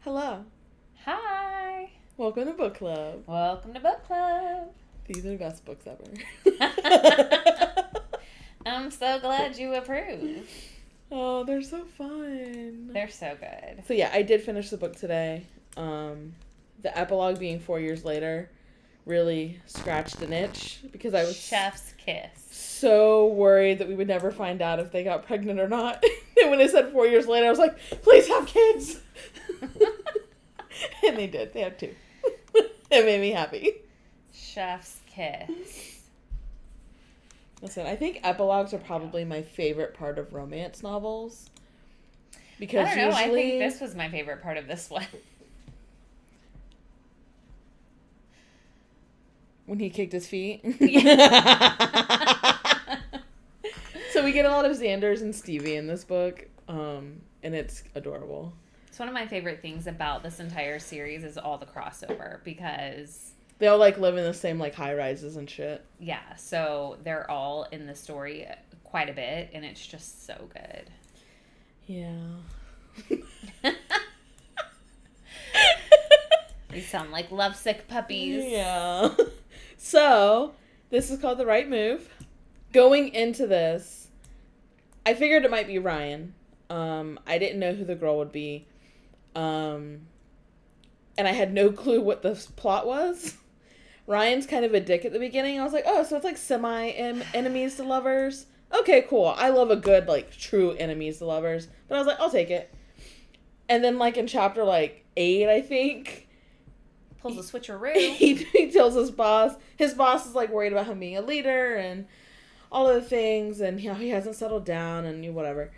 Hello. Hi. Welcome to Book Club. Welcome to Book Club. These are the best books ever. I'm so glad you approve. Oh, they're so fun. They're so good. So yeah, I did finish the book today. The epilogue being 4 years later really scratched an itch because I was Chef's kiss. so worried that we would never find out if they got pregnant or not. And when it said 4 years later, I was like, please have kids. And they did. They had 2. It made me happy. Chef's kiss. Listen, I think epilogues are probably my favorite part of romance novels. Because I don't know. usually... I think this was my favorite part of this one. When he kicked his feet. Yeah. So we get a lot of Xanders and Stevie in this book. And it's adorable. It's one of my favorite things about this entire series is all the crossover because... They all, like, live in the same, like, high-rises and shit. Yeah, so they're all in the story quite a bit, and it's just so good. Yeah. We sound like lovesick puppies. Yeah. So, this is called The Right Move. Going into this, I figured it might be Ryan. I didn't know who the girl would be. And I had no clue what the plot was. Ryan's kind of a dick at the beginning. I was like, oh, so it's like enemies to lovers. Okay, cool. I love a good, like, true enemies to lovers. But I was like, I'll take it. And then, like, in chapter, like, 8, I think... Pulls a switcheroo. He tells his boss. His boss is, like, worried about him being a leader and all of the things. And, you know, he hasn't settled down and whatever.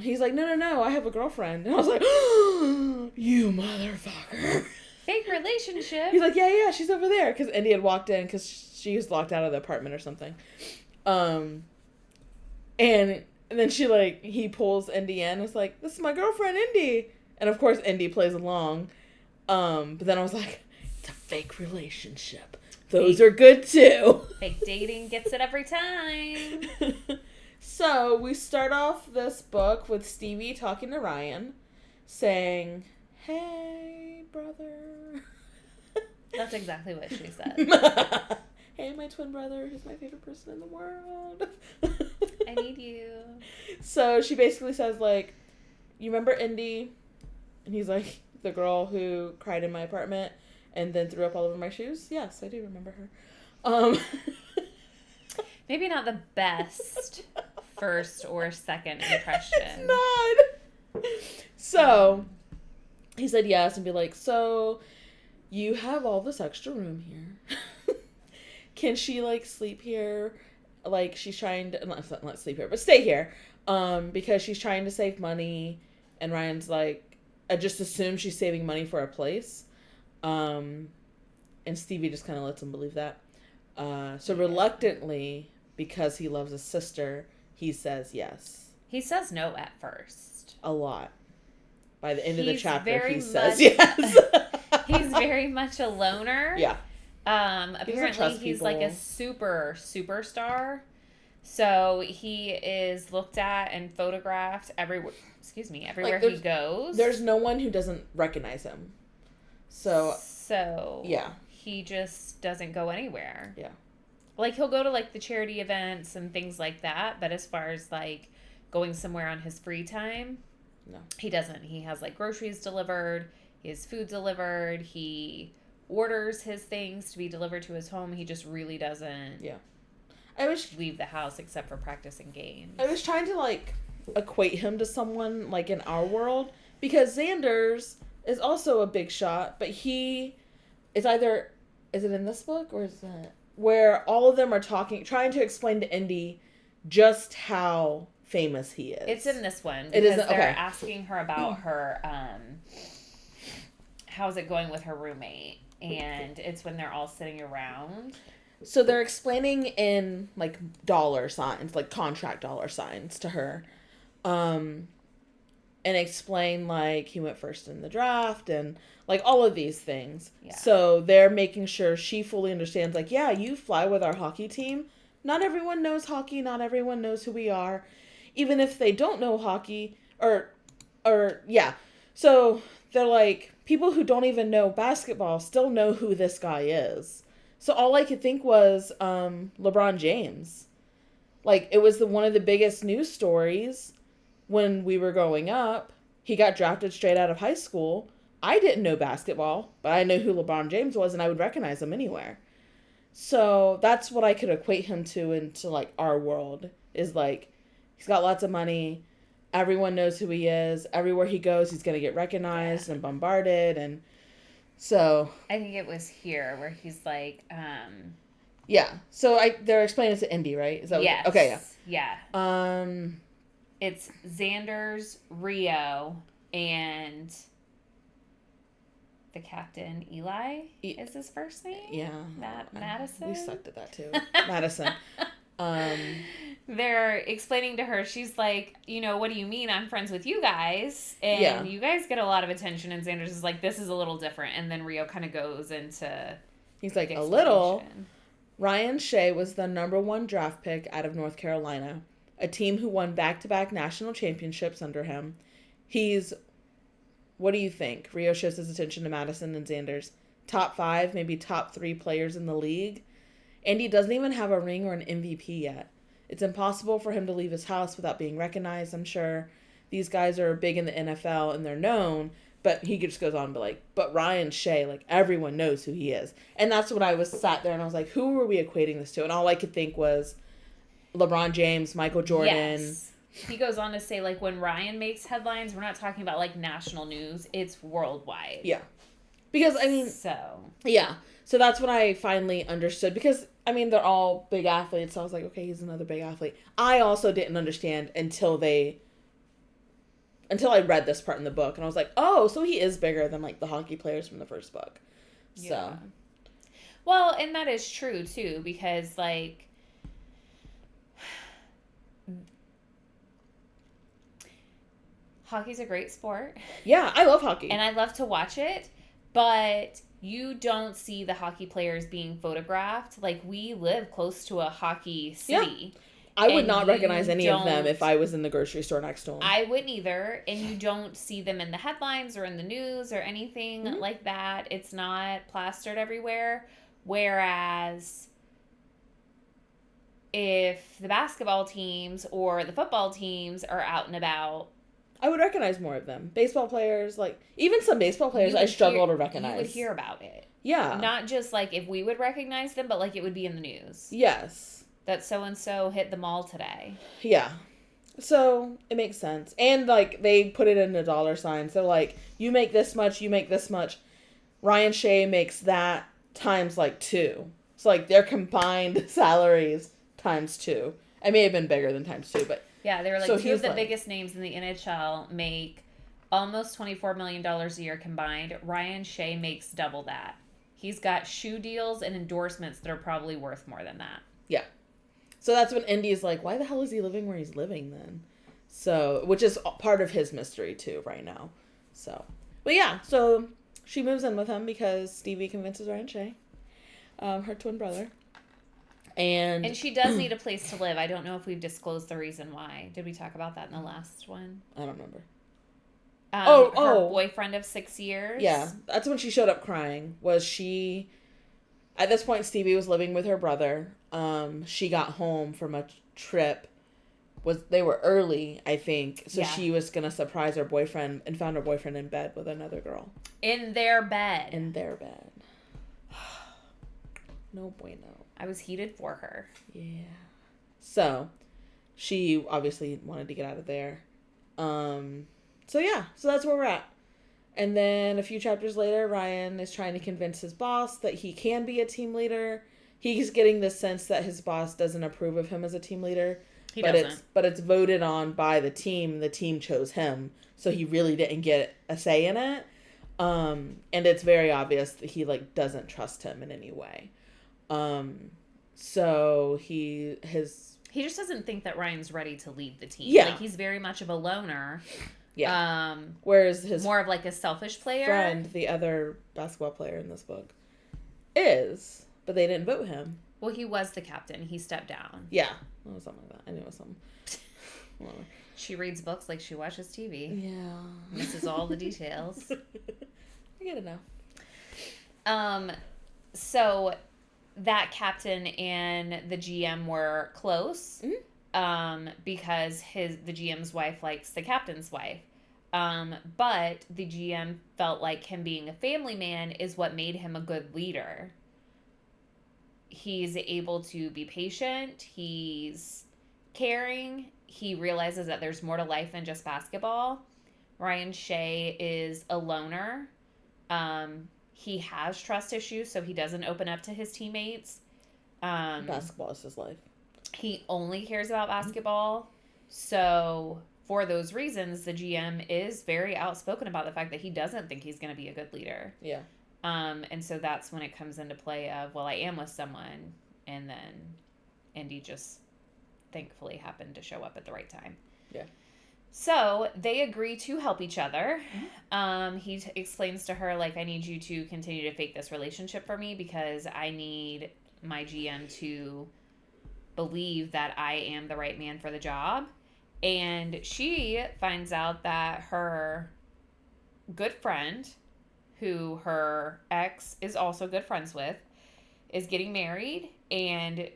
He's like, no, I have a girlfriend. And I was like, oh, you motherfucker. Fake relationship. He's like, yeah, she's over there. Because Indy had walked in because she was locked out of the apartment or something. And then he pulls Indy in. It's like, this is my girlfriend, Indy. And of course, Indy plays along. But then I was like, it's a fake relationship. Those are good too. Fake dating gets it every time. So we start off this book with Stevie talking to Ryan, saying, hey, brother. That's exactly what she said. Hey, my twin brother, who's my favorite person in the world. I need you. So she basically says, like, you remember Indy? And he's like, the girl who cried in my apartment and then threw up all over my shoes? Yes, I do remember her. Maybe not the best first or second impression. It's not. So he said yes and be like, so you have all this extra room here. Can she, like, sleep here? Like, she's trying to, not sleep here, but stay here. Because she's trying to save money. And Ryan's like, I just assume she's saving money for a place. And Stevie just kind of lets him believe that. So reluctantly, because he loves his sister, he says yes. He says no at first. A lot. By the end of the chapter, he says yes. He's very much a loner. Yeah. Apparently he's like a superstar. So he is looked at and photographed everywhere like he goes. There's no one who doesn't recognize him. So yeah. He just doesn't go anywhere. Yeah. Like, he'll go to, like, the charity events and things like that, but as far as, like, going somewhere on his free time, no, he doesn't. He has, like, groceries delivered, he has food delivered, he orders his things to be delivered to his home. He just really doesn't leave the house except for practicing games. I was trying to, like, equate him to someone, like, in our world, because Xander's is also a big shot, but he is either, is it in this book, or is it, where all of them are trying to explain to Indy just how famous he is. It's in this one. It isn't, they're okay. asking her about her, how's it going with her roommate, and it's when they're all sitting around. So they're explaining in, like, dollar signs, like contract dollar signs to her. And explain, like, he went first in the draft and, like, all of these things. Yeah. So they're making sure she fully understands, like, yeah, you fly with our hockey team. Not everyone knows hockey. Not everyone knows who we are. Even if they don't know hockey, or yeah. So they're like, people who don't even know basketball still know who this guy is. So all I could think was LeBron James. Like, it was one of the biggest news stories when we were growing up. He got drafted straight out of high school. I didn't know basketball, but I know who LeBron James was, and I would recognize him anywhere. So that's what I could equate him to into, like, our world. Is, like, he's got lots of money. Everyone knows who he is. Everywhere he goes, he's going to get recognized and bombarded. And so... I think it was here where he's like... Yeah. So they're explaining it to Indy, right? Is that yes. Okay, yeah. Yeah. It's Xander's, Rio, and the captain, Eli, is his first name? Yeah. Madison? We sucked at that, too. Madison. They're explaining to her, she's like, you know, what do you mean I'm friends with you guys? And you guys get a lot of attention. And Xander's is like, this is a little different. And then Rio kind of goes into... He's like, a little... Ryan Shea was the number 1 draft pick out of North Carolina, a team who won back-to-back national championships under him. He's, what do you think? Rio shifts his attention to Madison and Xander's. Top 5, maybe top 3 players in the league. And he doesn't even have a ring or an MVP yet. It's impossible for him to leave his house without being recognized, I'm sure. These guys are big in the NFL and they're known. But he just goes on to like, but Ryan Shea, like, everyone knows who he is. And that's when I was sat there and I was like, who were we equating this to? And all I could think was LeBron James, Michael Jordan. Yes. He goes on to say, like, when Ryan makes headlines, we're not talking about, like, national news. It's worldwide. Yeah. Because, I mean... So. Yeah. So that's when I finally understood. Because, I mean, they're all big athletes. So I was like, okay, he's another big athlete. I also didn't understand until I read this part in the book, and I was like, oh, so he is bigger than, like, the hockey players from the first book. So. Yeah. Well, and that is true, too, because, like, hockey's a great sport. Yeah, I love hockey. And I love to watch it, but you don't see the hockey players being photographed. Like, we live close to a hockey city. Yeah. I would not recognize any of them if I was in the grocery store next to them. I wouldn't either. And you don't see them in the headlines or in the news or anything like that. It's not plastered everywhere. Whereas if the basketball teams or the football teams are out and about, I would recognize more of them. Baseball players, like, even some baseball players I struggle to recognize. You would hear about it. Yeah. Not just, like, if we would recognize them, but, like, it would be in the news. Yes. That so-and-so hit the mall today. Yeah. So, it makes sense. And, like, they put it in a dollar sign. So, like, you make this much, you make this much. Ryan Shea makes that times, like, 2. So, like, their combined salaries times 2. It may have been bigger than times 2, but... Yeah, they were like, so 2 of the biggest names in the NHL make almost $24 million a year combined. Ryan Shea makes double that. He's got shoe deals and endorsements that are probably worth more than that. Yeah. So that's when Indy's like, why the hell is he living where he's living then? So, which is part of his mystery too right now. So, but yeah, so she moves in with him because Stevie convinces Ryan Shea, her twin brother. And she does need a place to live. I don't know if we've disclosed the reason why. Did we talk about that in the last one? I don't remember. Her boyfriend of 6 years. Yeah, that's when she showed up crying. At this point, Stevie was living with her brother. She got home from a trip. They were early, I think. So she was going to surprise her boyfriend and found her boyfriend in bed with another girl. In their bed. No bueno. I was heated for her. Yeah. So, she obviously wanted to get out of there. So that's where we're at. And then a few chapters later, Ryan is trying to convince his boss that he can be a team leader. He's getting the sense that his boss doesn't approve of him as a team leader. He doesn't. But it's voted on by the team. The team chose him. So he really didn't get a say in it. And it's very obvious that he, like, doesn't trust him in any way. So he just doesn't think that Ryan's ready to lead the team. Yeah. Like, he's very much of a loner. Yeah. Whereas his more of like a selfish player. Friend, the other basketball player in this book, is, but they didn't vote him. Well, he was the captain. He stepped down. Yeah. It was something like that. I knew it was something. She reads books like she watches TV. Yeah. Misses all the details. I get it now. So that captain and the GM were close. Because the GM's wife likes the captain's wife. But the GM felt like him being a family man is what made him a good leader. He's able to be patient. He's caring. He realizes that there's more to life than just basketball. Ryan Shea is a loner. He has trust issues, so he doesn't open up to his teammates. Basketball is his life. He only cares about basketball. So for those reasons, the GM is very outspoken about the fact that he doesn't think he's going to be a good leader. Yeah. And so that's when it comes into play of, well, I am with someone. And then Indy just thankfully happened to show up at the right time. Yeah. So they agree to help each other. He explains to her, like, I need you to continue to fake this relationship for me because I need my GM to believe that I am the right man for the job. And she finds out that her good friend, who her ex is also good friends with, is getting married and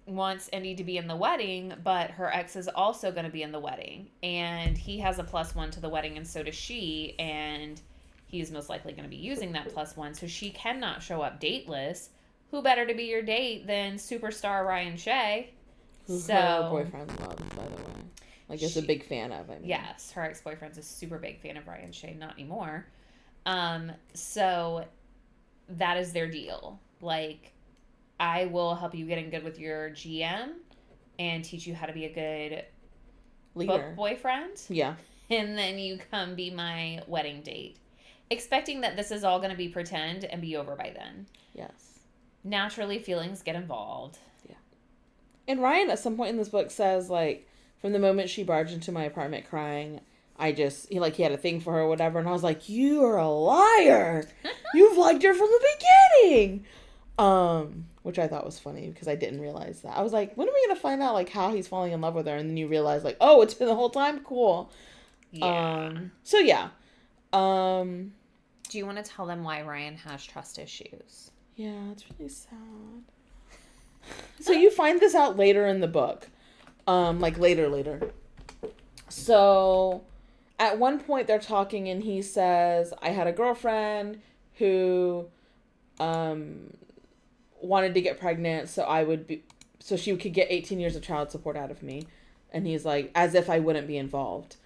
wants Indy to be in the wedding, but her ex is also going to be in the wedding. And he has a +1 to the wedding, and so does she. And he's most likely going to be using that +1, so she cannot show up dateless. Who better to be your date than superstar Ryan Shea? Who's her boyfriend loves, by the way. Like, is a big fan of, I mean. Yes, her ex-boyfriend's a super big fan of Ryan Shea. Not anymore. So that is their deal. Like, I will help you get in good with your GM and teach you how to be a good book boyfriend. Yeah. And then you come be my wedding date. Expecting that this is all going to be pretend and be over by then. Yes. Naturally, feelings get involved. Yeah. And Ryan, at some point in this book, says, like, from the moment she barged into my apartment crying, he had a thing for her or whatever. And I was like, you are a liar. You've liked her from the beginning. Which I thought was funny because I didn't realize that. I was like, when are we going to find out, like, how he's falling in love with her? And then you realize, like, oh, it's been the whole time? Cool. Yeah. So, yeah. Do you want to tell them why Ryan has trust issues? Yeah, it's really sad. So you find this out later in the book. Like, later. So, at one point they're talking and he says, I had a girlfriend who, wanted to get pregnant so she could get 18 years of child support out of me. And he's like, as if I wouldn't be involved.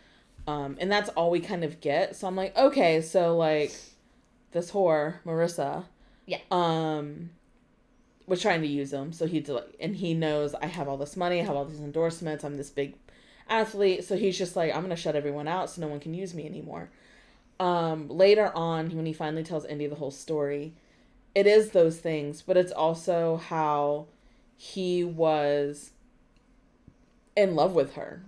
And that's all we kind of get. So I'm like, okay, so, like, this whore, Marissa, yeah, was trying to use him. So he knows I have all this money, I have all these endorsements, I'm this big athlete. So he's just like, I'm going to shut everyone out so no one can use me anymore. Later on, when he finally tells Indy the whole story, it is those things, but it's also how he was in love with her.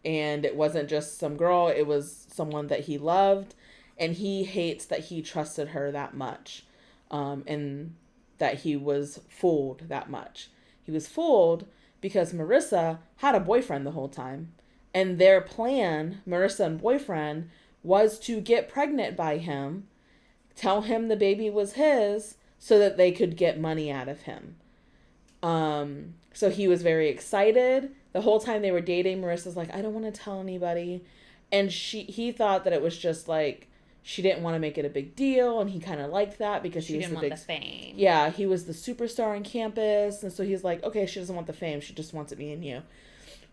And it wasn't just some girl, it was someone that he loved. And he hates that he trusted her that much. And that he was fooled that much. He was fooled because Marissa had a boyfriend the whole time. And their plan, Marissa and boyfriend, was to get pregnant by him, tell him the baby was his, so that they could get money out of him. So he was very excited. The whole time they were dating, Marissa's like, I don't want to tell anybody. And he thought that it was just like, she didn't want to make it a big deal, and he kind of liked that because she didn't want the fame. Yeah, he was the superstar on campus, and so he's like, okay, she doesn't want the fame, she just wants it me and you.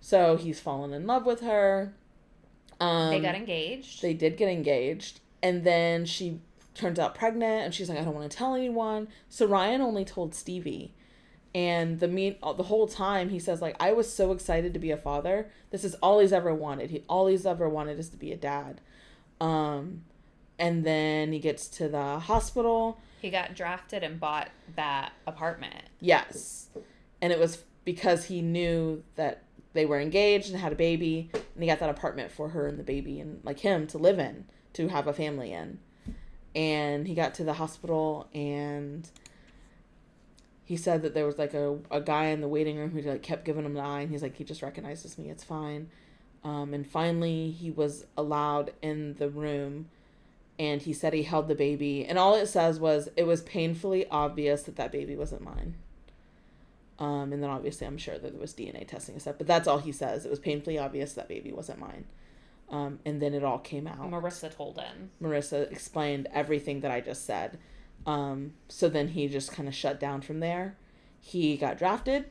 So he's fallen in love with her. They got engaged. They did get engaged, and then she turns out pregnant, and she's like, I don't want to tell anyone. So Ryan only told Stevie, and the whole time he says, like, I was so excited to be a father. This is all he's ever wanted. All he's ever wanted is to be a dad. And then he gets to the hospital. He got drafted and bought that apartment. Yes. And it was because he knew that they were engaged and had a baby. And he got that apartment for her and the baby and, like, him to live in, to have a family in. And he got to the hospital and he said that there was, like, a guy in the waiting room who, like, kept giving him the eye. And he's like, he just recognizes me. It's fine. And finally he was allowed in the room. And he said he held the baby. And all it says was, it was painfully obvious that baby wasn't mine. And then obviously I'm sure that there was DNA testing and stuff. But that's all he says. It was painfully obvious that baby wasn't mine. And then it all came out. Marissa told him. Marissa explained everything that I just said. So then he just kind of shut down from there. He got drafted.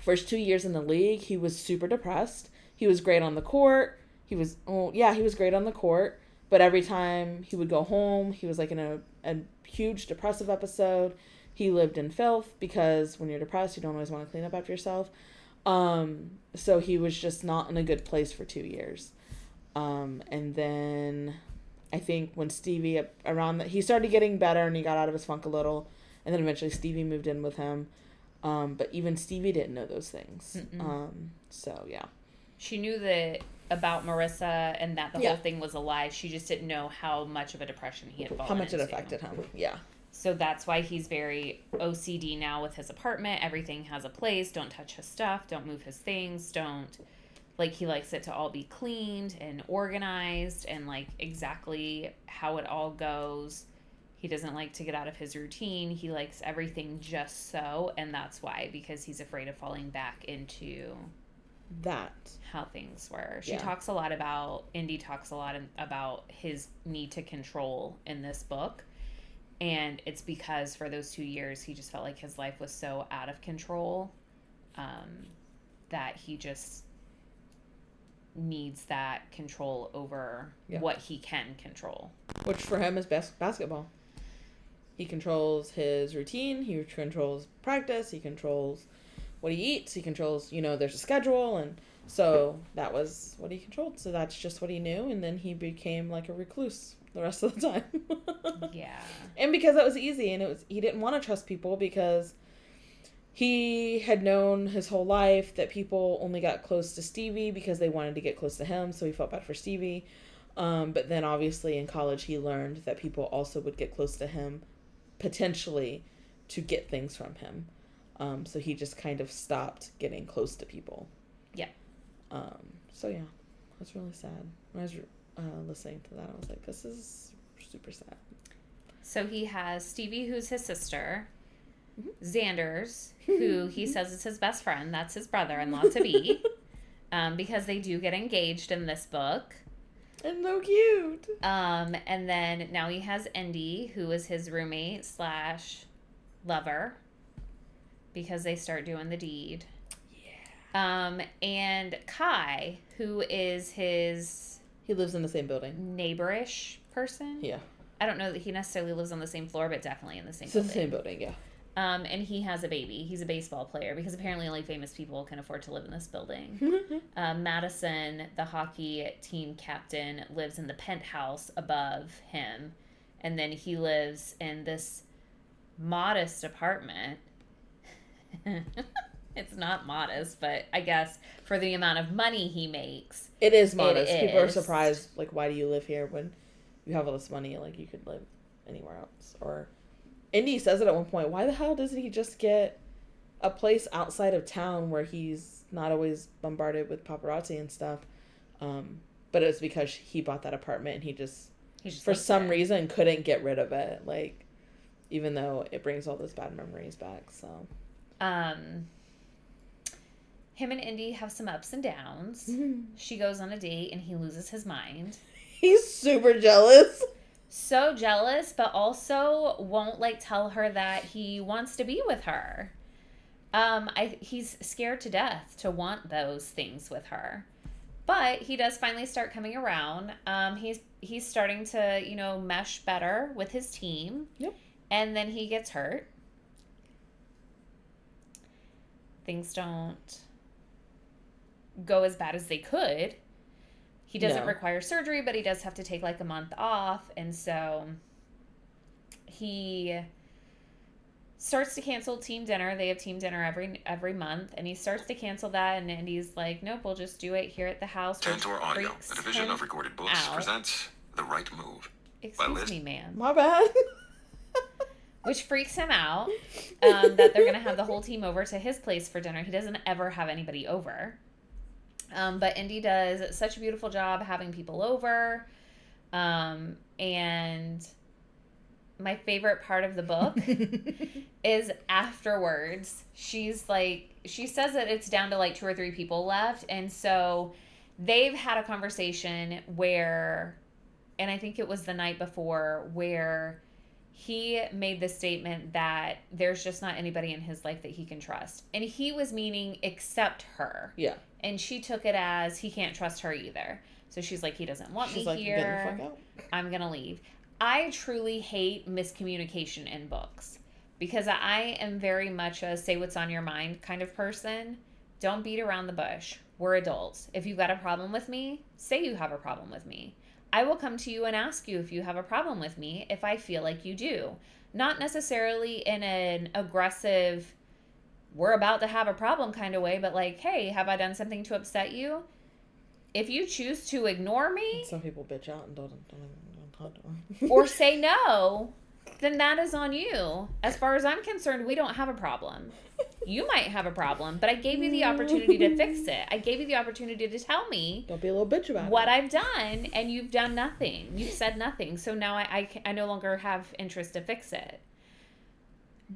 First 2 years in the league, he was super depressed. He was great on the court. He was great on the court. But every time he would go home, he was like in a huge depressive episode. He lived in filth because when you're depressed, you don't always want to clean up after yourself. So he was just not in a good place for 2 years. And then I think when Stevie, he started getting better and he got out of his funk a little. And then eventually Stevie moved in with him. But even Stevie didn't know those things. So, yeah. She knew that about Marissa and that the whole thing was a lie. She just didn't know how much of a depression he had fallen into. How much it affected him. Yeah. So that's why he's very OCD now with his apartment. Everything has a place. Don't touch his stuff. Don't move his things. He likes it to all be cleaned and organized and, exactly how it all goes. He doesn't like to get out of his routine. He likes everything just so, and that's why, because he's afraid of falling back into that. How things were. Indy talks a lot about his need to control in this book. And it's because for those 2 years, he just felt like his life was so out of control that he just needs that control over what he can control. Which for him is basketball. He controls his routine. He controls practice. He controls what he eats. He controls, there's a schedule. And so that was what he controlled. So that's just what he knew. And then he became like a recluse the rest of the time. Yeah. And because that was easy. And he didn't want to trust people because he had known his whole life that people only got close to Stevie because they wanted to get close to him. So he felt bad for Stevie. But then obviously in college he learned that people also would get close to him potentially to get things from him. So he just kind of stopped getting close to people. Yeah. So yeah, that's really sad. When I was listening to that, I was like, this is super sad. So he has Stevie, who's his sister, Xander's, who he says is his best friend. That's his brother-in-law to be, because they do get engaged in this book. And so cute. And then now he has Indy, who is his roommate / lover, because they start doing the deed. Yeah. And Kai, who is his... He lives in the same building. Neighborish person. Yeah. I don't know that he necessarily lives on the same floor, but definitely in the same building. building. It's the same building, yeah. And he has a baby. He's a baseball player because apparently only famous people can afford to live in this building. Madison, the hockey team captain, lives in the penthouse above him. And then he lives in this modest apartment. It's not modest, but I guess for the amount of money he makes. It is modest. People are surprised, why do you live here when you have all this money? You could live anywhere else. Or... Indy says it at one point, why the hell doesn't he just get a place outside of town where he's not always bombarded with paparazzi and stuff? But it was because he bought that apartment and he just for some reason couldn't get rid of it. Even though it brings all those bad memories back. So, him and Indy have some ups and downs. She goes on a date and he loses his mind. He's super jealous. So jealous, but also won't tell her that he wants to be with her. He's scared to death to want those things with her, but he does finally start coming around. He's starting to mesh better with his team. Yep. And then he gets hurt. Things don't go as bad as they could. He doesn't require surgery, but he does have to take a month off. And so he starts to cancel team dinner. They have team dinner every month. And he starts to cancel that. And Andy's like, nope, we'll just do it here at the house. Tantor Audio, a division of Recorded Books, presents The Right Move. Excuse me, ma'am. My bad. Which freaks him out, that they're going to have the whole team over to his place for dinner. He doesn't ever have anybody over. But Indy does such a beautiful job having people over. And my favorite part of the book is afterwards. She's like, she says that it's down to like 2 or 3 people left. And so they've had a conversation where, and I think it was the night before, where he made the statement that there's just not anybody in his life that he can trust. And he was meaning except her. Yeah. And she took it as he can't trust her either. So she's like, he doesn't want me like, here. Get the fuck out. I'm going to leave. I truly hate miscommunication in books because I am very much a say what's on your mind kind of person. Don't beat around the bush. We're adults. If you've got a problem with me, say you have a problem with me. I will come to you and ask you if you have a problem with me if I feel like you do. Not necessarily in an aggressive, we're about to have a problem kind of way, but like, hey, have I done something to upset you? If you choose to ignore me... Some people bitch out and don't talk to them. or say no, then that is on you. As far as I'm concerned, we don't have a problem. You might have a problem, but I gave you the opportunity to fix it. I gave you the opportunity to tell me. Don't be a little bitch about what I've done, and you've done nothing. You've said nothing. So now I no longer have interest to fix it.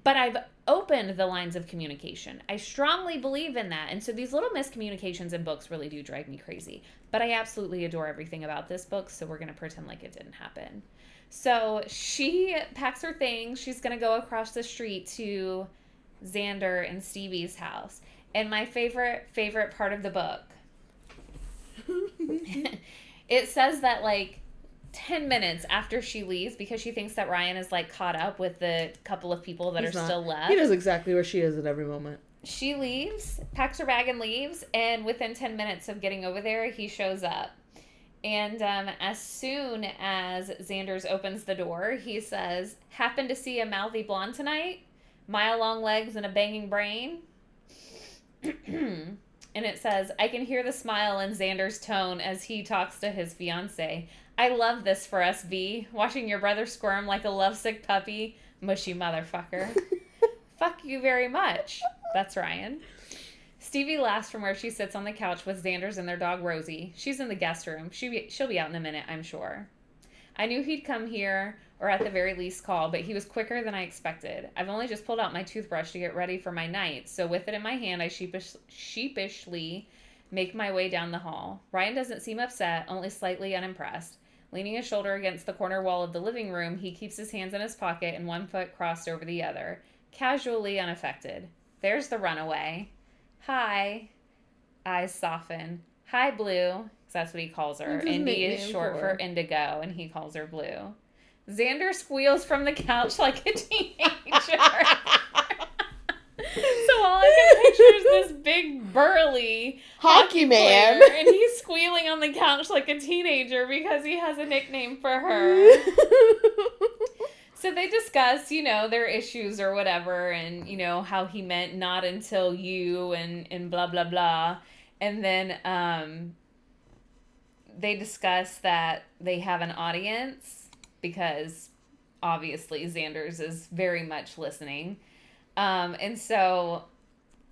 But I've opened the lines of communication. I strongly believe in that. And so these little miscommunications in books really do drive me crazy. But I absolutely adore everything about this book, so we're going to pretend like it didn't happen. So she packs her things. She's going to go across the street to Xander and Stevie's house. And my favorite part of the book, it says that like 10 minutes after she leaves, because she thinks that Ryan is like caught up with the couple of people that still left. He knows exactly where she is at every moment. She leaves, packs her bag and leaves, and within 10 minutes of getting over there, he shows up. And as soon as Xanders opens the door, he says, "Happen to see a mouthy blonde tonight? Mile-long legs and a banging brain?" And it says, "I can hear the smile in Xander's tone as he talks to his fiancée. I love this for us, V. Watching your brother squirm like a lovesick puppy. Mushy motherfucker." Fuck you very much. That's Ryan. Stevie laughs from where she sits on the couch with Xanders and their dog Rosie. She's in the guest room. She'll be out in a minute, I'm sure. "I knew he'd come here, or at the very least call, but he was quicker than I expected. I've only just pulled out my toothbrush to get ready for my night, so with it in my hand, I sheepishly make my way down the hall. Ryan doesn't seem upset, only slightly unimpressed. Leaning his shoulder against the corner wall of the living room, he keeps his hands in his pocket and one foot crossed over the other, casually unaffected. There's the runaway. Hi. Eyes soften. Hi, Blue, because that's what he calls her. Indy is short for Indigo, and he calls her Blue. Xander squeals from the couch like a teenager. So all I can picture is this big burly hockey man, player, and he's squealing on the couch like a teenager because he has a nickname for her. So they discuss, their issues or whatever, and, how he meant not until you and blah, blah, blah. And then they discuss that they have an audience because obviously Xanders is very much listening. And so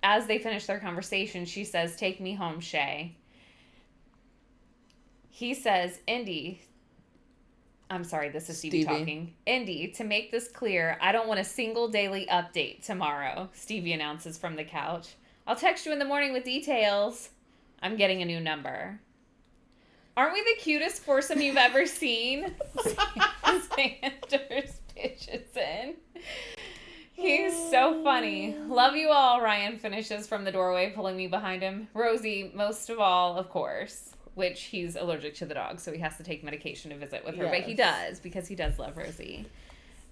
as they finish their conversation, she says, "Take me home, Shay." He says, "Indy," I'm sorry, this is Stevie talking. "Indy, to make this clear, I don't want a single daily update tomorrow," Stevie announces from the couch. "I'll text you in the morning with details. I'm getting a new number." Aren't we the cutest foursome you've ever seen? Xanders pitches in. He's so funny. "Love you all," Ryan finishes from the doorway, pulling me behind him. "Rosie, most of all, of course." Which he's allergic to the dog, so he has to take medication to visit with her. Yes. But he does, because he does love Rosie.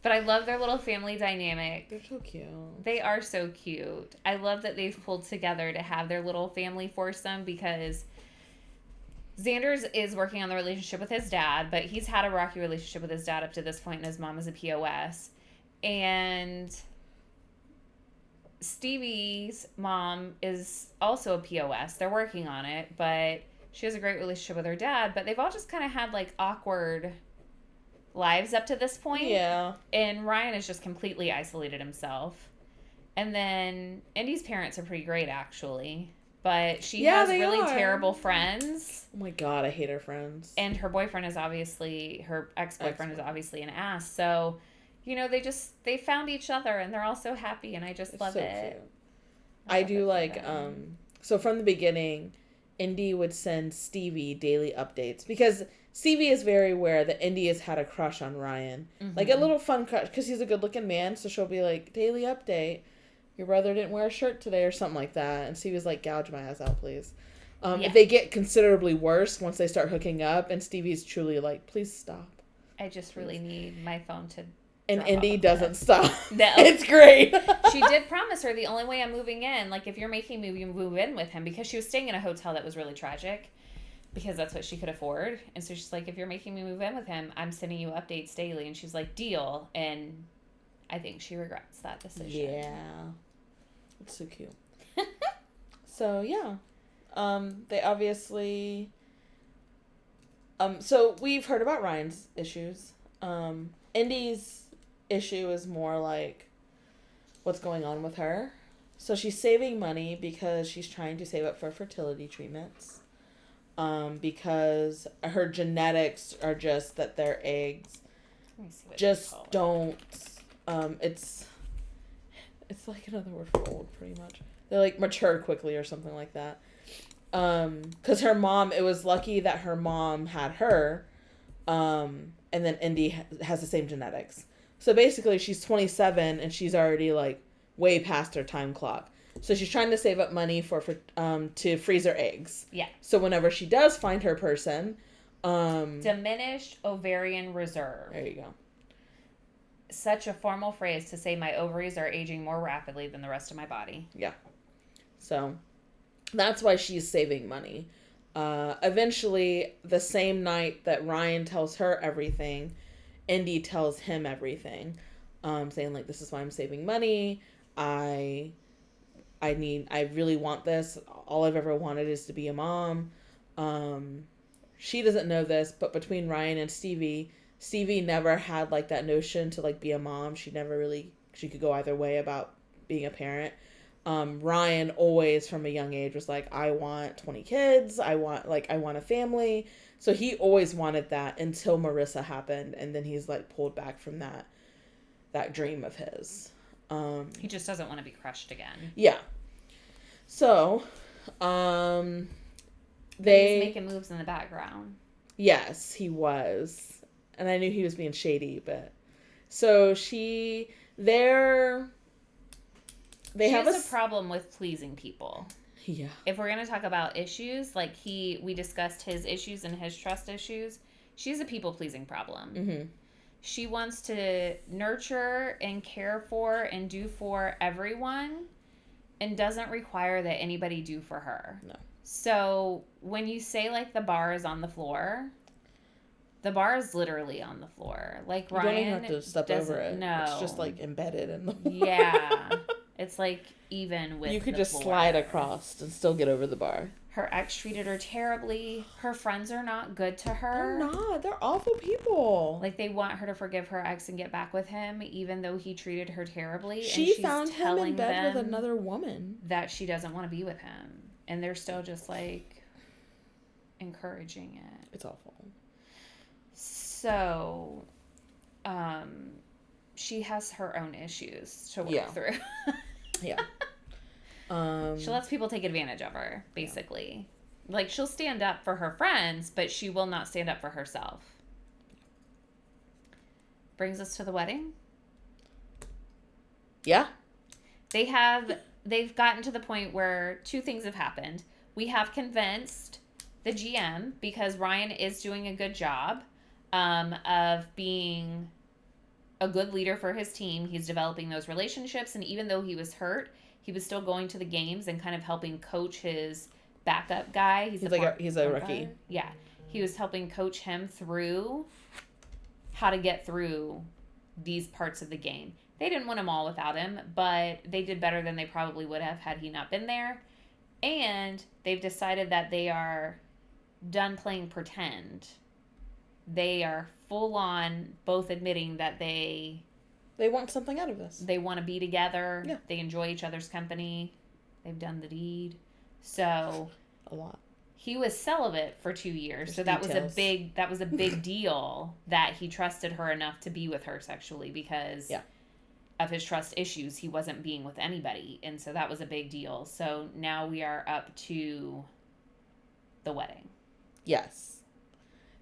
But I love their little family dynamic. They're so cute. They are so cute. I love that they've pulled together to have their little family foursome, because Xanders is working on the relationship with his dad, but he's had a rocky relationship with his dad up to this point, and his mom is a POS. And Stevie's mom is also a POS. They're working on it, but she has a great relationship with her dad, but they've all just kind of had like awkward lives up to this point. Yeah. And Ryan has just completely isolated himself. And then Indy's parents are pretty great, actually. but she has really terrible friends. Oh my God, I hate her friends. And her boyfriend is obviously, her ex-boyfriend is obviously an ass. So, they found each other and they're all so happy and I just love it. Cute. I do like, so from the beginning, Indy would send Stevie daily updates because Stevie is very aware that Indy has had a crush on Ryan. Mm-hmm. Like a little fun crush because he's a good looking man. So she'll be like, daily update. Your brother didn't wear a shirt today or something like that. And Stevie's like, gouge my ass out, please. If they get considerably worse once they start hooking up and Stevie's truly like, please stop. I just really need my phone to and Indy doesn't stop. No. It's great. She did promise her the only way I'm moving in, like if you're making me move in with him, because she was staying in a hotel that was really tragic because that's what she could afford. And so she's like, if you're making me move in with him, I'm sending you updates daily. And she's like, deal. And I think she regrets that decision. Yeah. It's so cute. So, yeah. They obviously... so we've heard about Ryan's issues. Indy's issue is more like what's going on with her. So she's saving money because she's trying to save up for fertility treatments. Because her genetics are just that their eggs just don't... it's like another word for old, pretty much. They like mature quickly or something like that. Because her mom, it was lucky that her mom had her, and then Indy has the same genetics. So basically, she's 27 and she's already like way past her time clock. So she's trying to save up money for to freeze her eggs. Yeah. So whenever she does find her person, diminished ovarian reserve. There you go. Such a formal phrase to say my ovaries are aging more rapidly than the rest of my body. Yeah. So that's why she's saving money. Eventually, the same night that Ryan tells her everything, Indy tells him everything, saying like, "This is why I'm saving money. I really want this. All I've ever wanted is to be a mom." She doesn't know this, but between Ryan and Stevie never had like that notion to like be a mom. She could go either way about being a parent. Ryan always from a young age was like, I want 20 kids. I want a family. So he always wanted that until Marissa happened. And then he's like pulled back from that dream of his. He just doesn't want to be crushed again. Yeah. So, he's making moves in the background. Yes, he was. And I knew he was being shady, but so she have a problem with pleasing people. Yeah. If we're going to talk about issues, like we discussed his issues and his trust issues, she's a people-pleasing problem. Mm-hmm. She wants to nurture and care for and do for everyone and doesn't require that anybody do for her. No. So when you say, like, the bar is on the floor, the bar is literally on the floor. Like, Ryan... You don't even have to step over it. No. It's just, like, embedded in the floor. Yeah. It's, like, even with you could the just floor. slide across and still get over the bar. Her ex treated her terribly. Her friends are not good to her. They're not. They're awful people. Like, they want her to forgive her ex and get back with him, even though he treated her terribly. She found him in bed with another woman. That she doesn't want to be with him. And they're still just, like, encouraging it. It's awful. So, she has her own issues to work through. Yeah. She lets people take advantage of her, basically. Yeah. Like, she'll stand up for her friends, but she will not stand up for herself. Brings us to the wedding. Yeah. They've gotten to the point where two things have happened. We have convinced the GM, because Ryan is doing a good job of being a good leader for his team. He's developing those relationships, and even though he was hurt, he was still going to the games and kind of helping coach his backup guy. He's a rookie. Yeah. He was helping coach him through how to get through these parts of the game. They didn't win them all without him, but they did better than they probably would have had he not been there. And they've decided that they are done playing pretend. They are full on both admitting that they want something out of this. They want to be together. Yeah. They enjoy each other's company. They've done the deed. So a lot. He was celibate for 2 years, so that details. was a big deal that he trusted her enough to be with her sexually because of his trust issues. He wasn't being with anybody, and so that was a big deal. So now we are up to the wedding. Yes.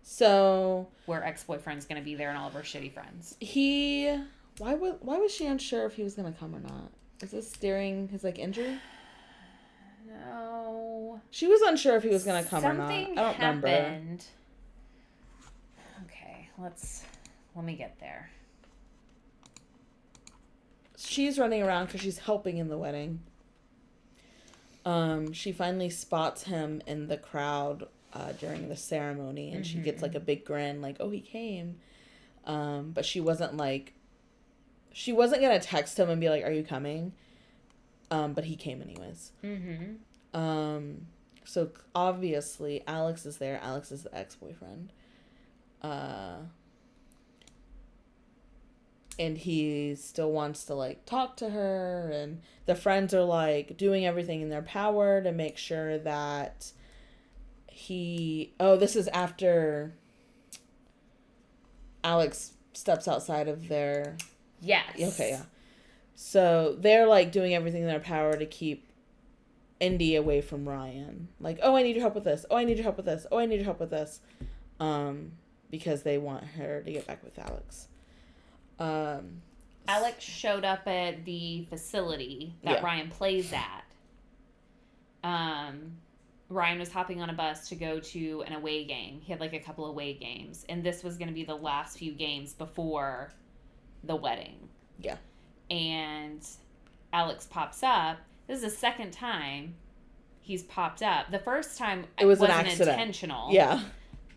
So where ex-boyfriend's going to be there and all of her shitty friends. Why was she unsure if he was going to come or not? Is this during his injury? No. She was unsure if he was going to come or not. Something I don't remember. Okay, let me get there. She's running around because she's helping in the wedding. She finally spots him in the crowd during the ceremony, and she gets a big grin, oh, he came. But she wasn't gonna text him and be like, are you coming? But he came anyways. So obviously Alex is there. Alex is the ex-boyfriend. And he still wants to talk to her, and the friends are doing everything in their power to make sure that this is after Alex steps outside of their... Yes. Okay, yeah. So they're doing everything in their power to keep Indy away from Ryan. Oh, I need your help with this. Oh, I need your help with this. Oh, I need your help with this. Because they want her to get back with Alex. Alex showed up at the facility that Ryan plays at. Ryan was hopping on a bus to go to an away game. He had a couple away games, and this was going to be the last few games before the wedding. Yeah. And Alex pops up. This is the second time he's popped up. The first time it wasn't accident. Intentional. Yeah.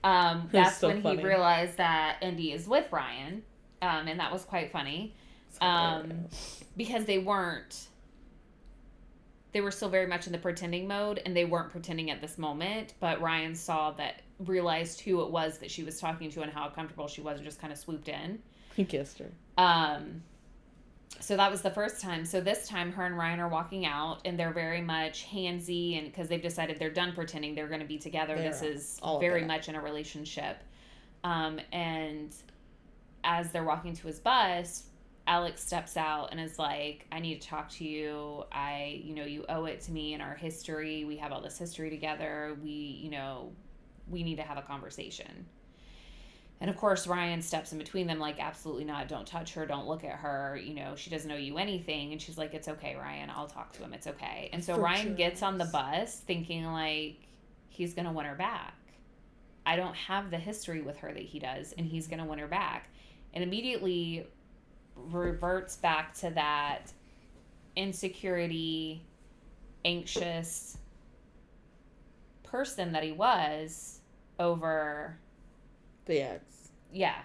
That's so when funny. He realized that Indy is with Ryan. And that was quite funny. Because they were still very much in the pretending mode, and they weren't pretending at this moment, but Ryan realized who it was that she was talking to and how comfortable she was, and just kind of swooped in. He kissed her. So that was the first time. So this time, her and Ryan are walking out, and they're very much handsy, and because they've decided they're done pretending, they're going to be together. This is very much in a relationship. And as they're walking to his bus, Alex steps out and is like, I need to talk to you. You owe it to me in our history. We have all this history together. We need to have a conversation. And of course, Ryan steps in between them absolutely not. Don't touch her. Don't look at her. She doesn't owe you anything. And she's like, it's okay, Ryan. I'll talk to him. It's okay. And so Ryan gets on the bus thinking he's going to win her back. I don't have the history with her that he does, and he's going to win her back. And immediately reverts back to that insecurity, anxious person that he was over the ex. Yeah.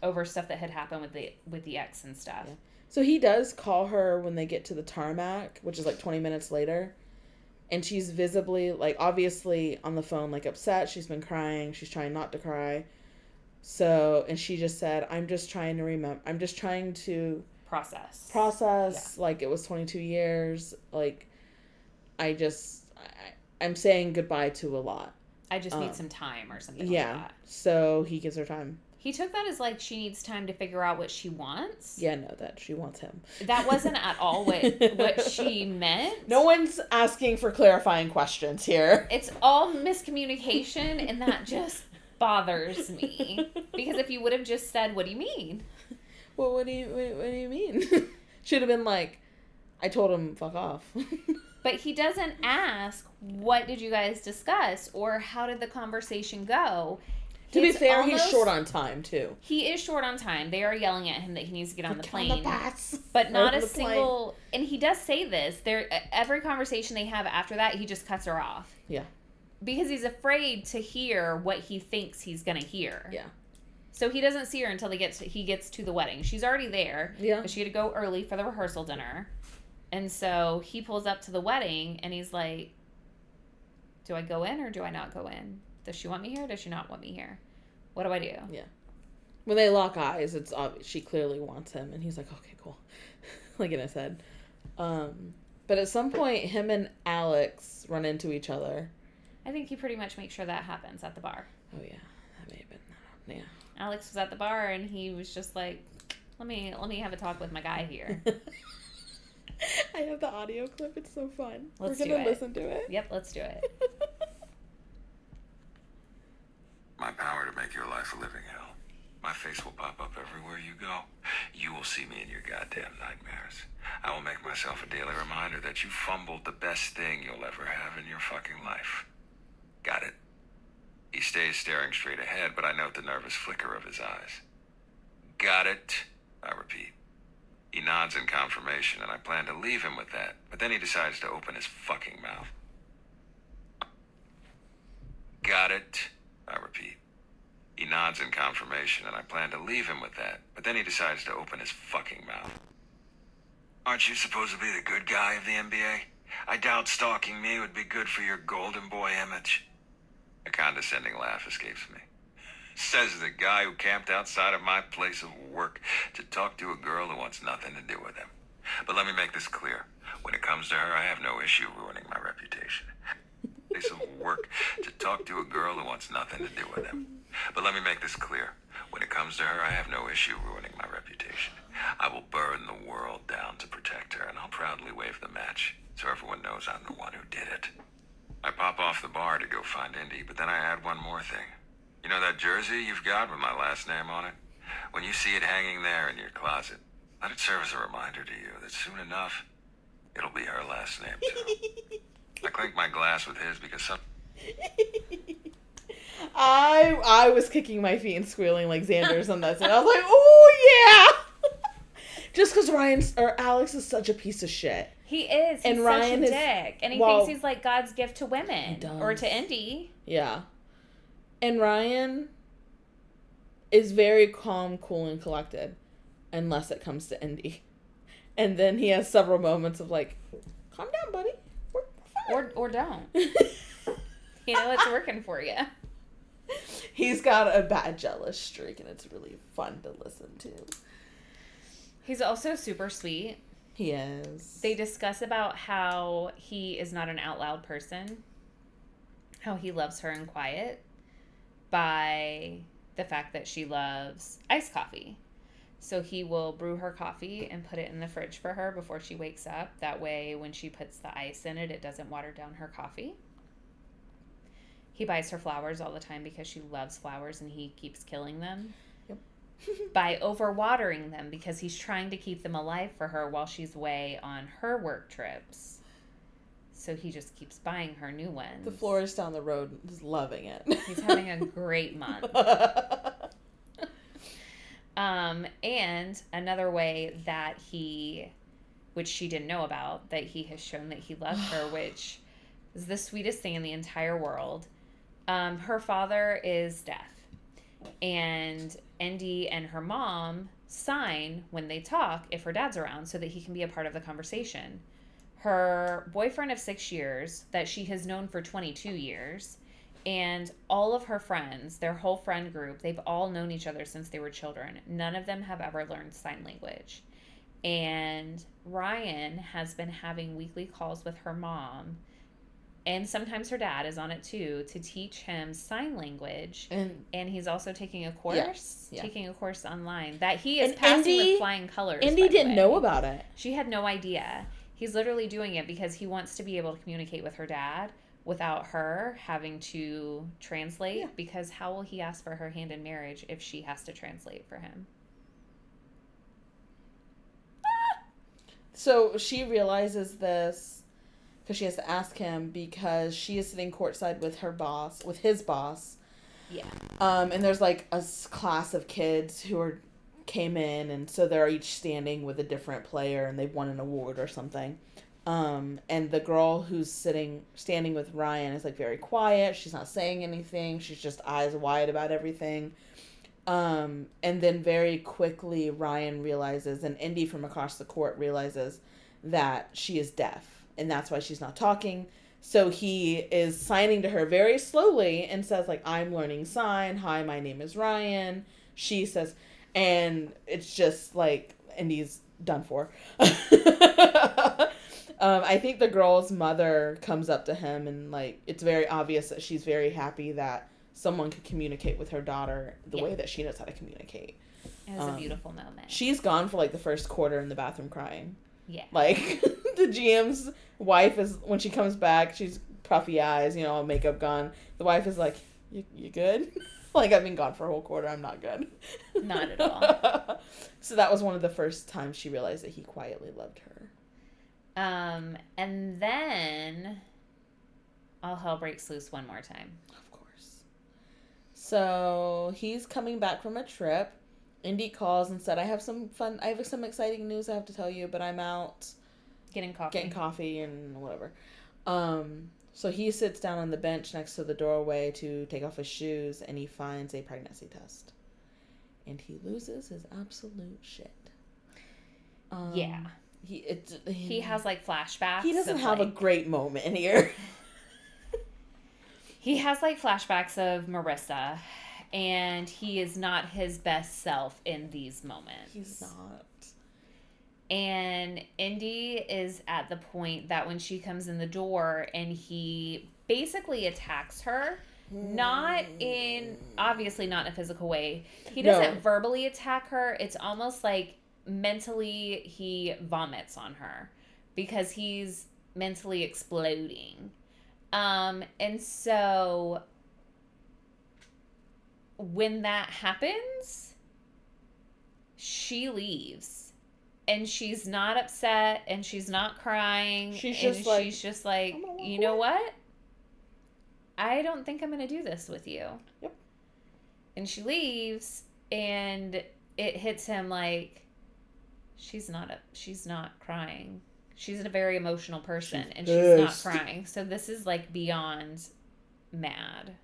Over stuff that had happened with the ex and stuff. Yeah. So he does call her when they get to the tarmac, which is 20 minutes later. And she's visibly, obviously on the phone, upset. She's been crying. She's trying not to cry. So, and she just said, I'm just trying to remember. I'm just trying to process. Yeah. It was 22 years. I'm saying goodbye to a lot. I just need some time or something like that. Yeah. So he gives her time. He took that as she needs time to figure out what she wants. Yeah, no, that she wants him. That wasn't at all what she meant. No one's asking for clarifying questions here. It's all miscommunication, and that just bothers me. Because if you would have just said, what do you mean? Well, what do you mean? Should have been I told him fuck off. But he doesn't ask, what did you guys discuss? Or how did the conversation go? To be fair, he's short on time, too. He is short on time. They are yelling at him that he needs to get on the plane. On the bus. But not a single... And he does say this. Every conversation they have after that, he just cuts her off. Yeah. Because he's afraid to hear what he thinks he's going to hear. Yeah. So he doesn't see her until he gets to the wedding. She's already there. Yeah. But she had to go early for the rehearsal dinner. And so he pulls up to the wedding, and he's like, do I go in or do I not go in? Does she want me here or does she not want me here? What do I do? Yeah. When they lock eyes, it's obvious she clearly wants him, and he's like, okay, cool. In his head. But at some point, him and Alex run into each other. I think you pretty much make sure that happens at the bar. Oh, yeah. That may have been... Yeah. Alex was at the bar, and he was just like, let me have a talk with my guy here. I have the audio clip. It's so fun. We're going to listen to it. Yep, let's do it. My power to make your life a living hell. My face will pop up everywhere you go. You will see me in your goddamn nightmares. I will make myself a daily reminder that you fumbled the best thing you'll ever have in your fucking life. Got it? He stays staring straight ahead, but I note the nervous flicker of his eyes. Got it? I repeat. He nods in confirmation, and I plan to leave him with that, but then he decides to open his fucking mouth. Got it? I repeat. He nods in confirmation, and I plan to leave him with that, but then he decides to open his fucking mouth. Aren't you supposed to be the good guy of the NBA? I doubt stalking me would be good for your golden boy image. A condescending laugh escapes me. Says the guy who camped outside of my place of work to talk to a girl who wants nothing to do with him. But let me make this clear. When it comes to her, I have no issue ruining my reputation. Place of work to talk to a girl who wants nothing to do with him. But let me make this clear. When it comes to her, I have no issue ruining my reputation. I will burn the world down to protect her, and I'll proudly wave the match so everyone knows I'm the one who did it. I pop off the bar to go find Indy, but then I add one more thing. You know that jersey you've got with my last name on it? When you see it hanging there in your closet, let it serve as a reminder to you that soon enough, it'll be her last name too. I clink my glass with his because some... I was kicking my feet and squealing like Xander's on that, and I was like, "Oh yeah!" Just because Alex is such a piece of shit. He is. He's Ryan such a dick, and he thinks he's like God's gift to women or to Indy. Yeah, and Ryan is very calm, cool, and collected, unless it comes to Indy, and then he has several moments of like, "Calm down, buddy. We're fine." Or don't. You know, it's working for you. He's got a bad jealous streak, and it's really fun to listen to. He's also super sweet. He is. They discuss about how he is not an out loud person, how he loves her in quiet by the fact that she loves iced coffee. So he will brew her coffee and put it in the fridge for her before she wakes up. That way, when she puts the ice in it, it doesn't water down her coffee. He buys her flowers all the time because she loves flowers and he keeps killing them. Yep. By overwatering them because he's trying to keep them alive for her while she's away on her work trips. So he just keeps buying her new ones. The florist down the road is loving it. He's having a great month. And another way that which she didn't know about, that he has shown that he loved her, which is the sweetest thing in the entire world. Her father is deaf, and Indy and her mom sign when they talk if her dad's around so that he can be a part of the conversation. Her boyfriend of 6 years that she has known for 22 years, and all of her friends, their whole friend group, they've all known each other since they were children. None of them have ever learned sign language. And Ryan has been having weekly calls with her mom, and sometimes her dad is on it too, to teach him sign language. And he's also taking a course, taking a course online that he is passing with flying colors. Indy didn't know about it. She had no idea. He's literally doing it because he wants to be able to communicate with her dad without her having to translate, because how will he ask for her hand in marriage if she has to translate for him? So she realizes this because she has to ask him, because she is sitting courtside with his boss. Yeah. And there's like a class of kids who came in, and so they're each standing with a different player, and they've won an award or something. And the girl who's standing with Ryan is like very quiet. She's not saying anything. She's just eyes wide about everything. And then very quickly Ryan realizes, and Indy from across the court realizes, that she is deaf, and that's why she's not talking. So he is signing to her very slowly and says, like, "I'm learning sign. Hi, my name is Ryan." She says, and it's just like Indy's done for. I think the girl's mother comes up to him and, like, it's very obvious that she's very happy that someone could communicate with her daughter the way that she knows how to communicate. It was a beautiful moment. She's gone for, like, the first quarter in the bathroom crying. Yeah. Like, the GM's wife is, when she comes back, she's puffy eyes, you know, all makeup gone. The wife is like, you good? Like, I've been gone for a whole quarter. I'm not good. Not at all. So that was one of the first times she realized that he quietly loved her. And then all hell breaks loose one more time. Of course. So he's coming back from a trip. Indy calls and said, I have some exciting news I have to tell you, but I'm out getting coffee and whatever. So he sits down on the bench next to the doorway to take off his shoes, and he finds a pregnancy test. And he loses his absolute shit. Yeah. He has, like, flashbacks. He doesn't have, like, a great moment in here. He has, like, flashbacks of Marissa, and he is not his best self in these moments. He's not. And Indy is at the point that when she comes in the door and he basically attacks her, obviously not in a physical way. He doesn't verbally attack her. It's almost like mentally he vomits on her because he's mentally exploding. And so when that happens, she leaves. And she's not upset, and she's not crying. She's just like, you know what? I don't think I'm going to do this with you. Yep. And she leaves, and it hits him like, she's not crying. She's a very emotional person, and she's not crying. So this is, like, beyond mad.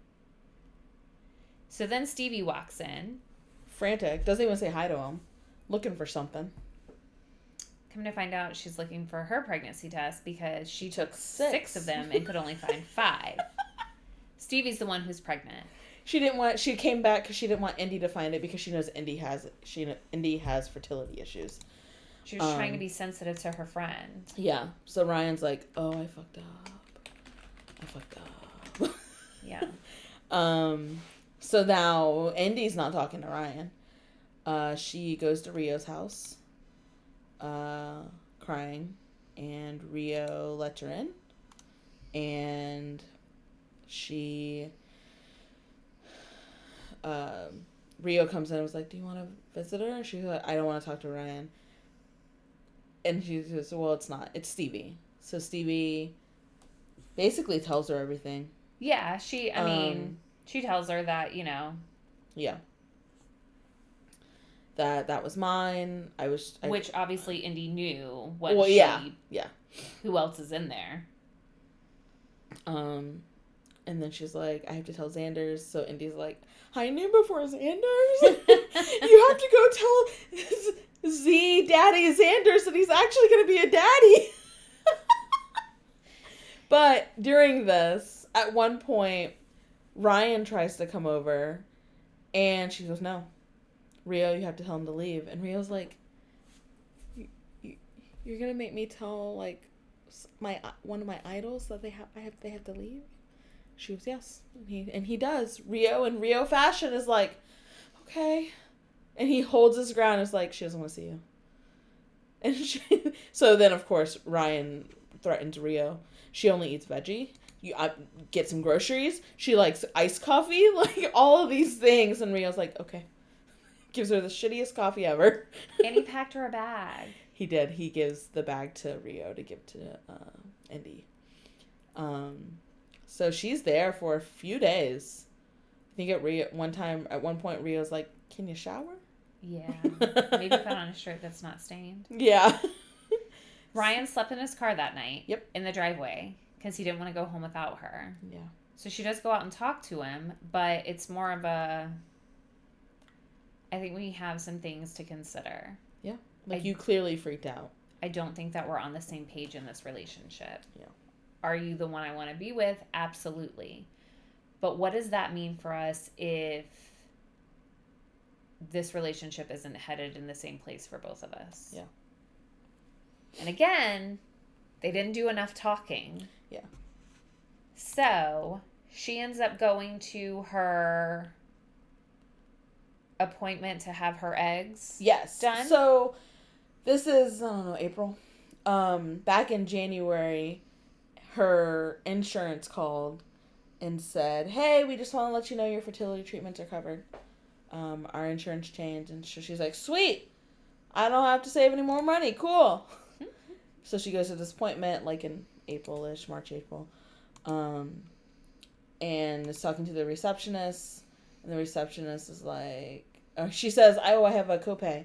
So then Stevie walks in. Frantic. Doesn't even say hi to him. Looking for something. Come to find out, she's looking for her pregnancy test because she took 6 of them and could only find 5. Stevie's the one who's pregnant. She came back because she didn't want Indy to find it because she knows Indy has fertility issues. She was trying to be sensitive to her friend. Yeah. So Ryan's like, oh, I fucked up. Yeah. So now Indy's not talking to Ryan. She goes to Rio's house. Crying, and Rio lets her in, and Rio comes in and was like, do you want to visit her? And she's like, I don't want to talk to Ryan. And she says, well, it's Stevie. So Stevie basically tells her everything. Yeah, she tells her that, you know. Yeah. That was mine. Which obviously Indy knew. Yeah. Who else is in there? And then she's like, I have to tell Xanders. So Indy's like, I knew before Xanders. You have to go tell Daddy Xanders that he's actually going to be a daddy. But during this, at one point, Ryan tries to come over, and she goes, no. Rio, you have to tell him to leave. And Rio's like, you're gonna make me tell, like, one of my idols that they have to leave? She goes, yes. And he does. Rio fashion is like, okay. And he holds his ground and is like, she doesn't want to see you. And so then, of course, Ryan threatens Rio. She only eats veggie. You get some groceries. She likes iced coffee. Like, all of these things. And Rio's like, okay. Gives her the shittiest coffee ever. And he packed her a bag. He did. He gives the bag to Rio to give to Indy. So she's there for a few days. I think at one point, Rio's like, can you shower? Yeah. Maybe put on a shirt that's not stained. Yeah. Ryan slept in his car that night. Yep. In the driveway. Because he didn't want to go home without her. Yeah. So she does go out and talk to him. But it's more of a... I think we have some things to consider. Yeah. Like, you clearly freaked out. I don't think that we're on the same page in this relationship. Yeah. Are you the one I want to be with? Absolutely. But what does that mean for us if this relationship isn't headed in the same place for both of us? Yeah. And again, They didn't do enough talking. Yeah. So she ends up going to her appointment to have her eggs done. So this is, I don't know, April. Back in January, her insurance called and said, hey, we just want to let you know your fertility treatments are covered. Our insurance changed. And so she's like, sweet. I don't have to save any more money. Cool. So she goes to this appointment like in April-ish, March, April. And is talking to the receptionist. And the receptionist is like, she says, I have a copay.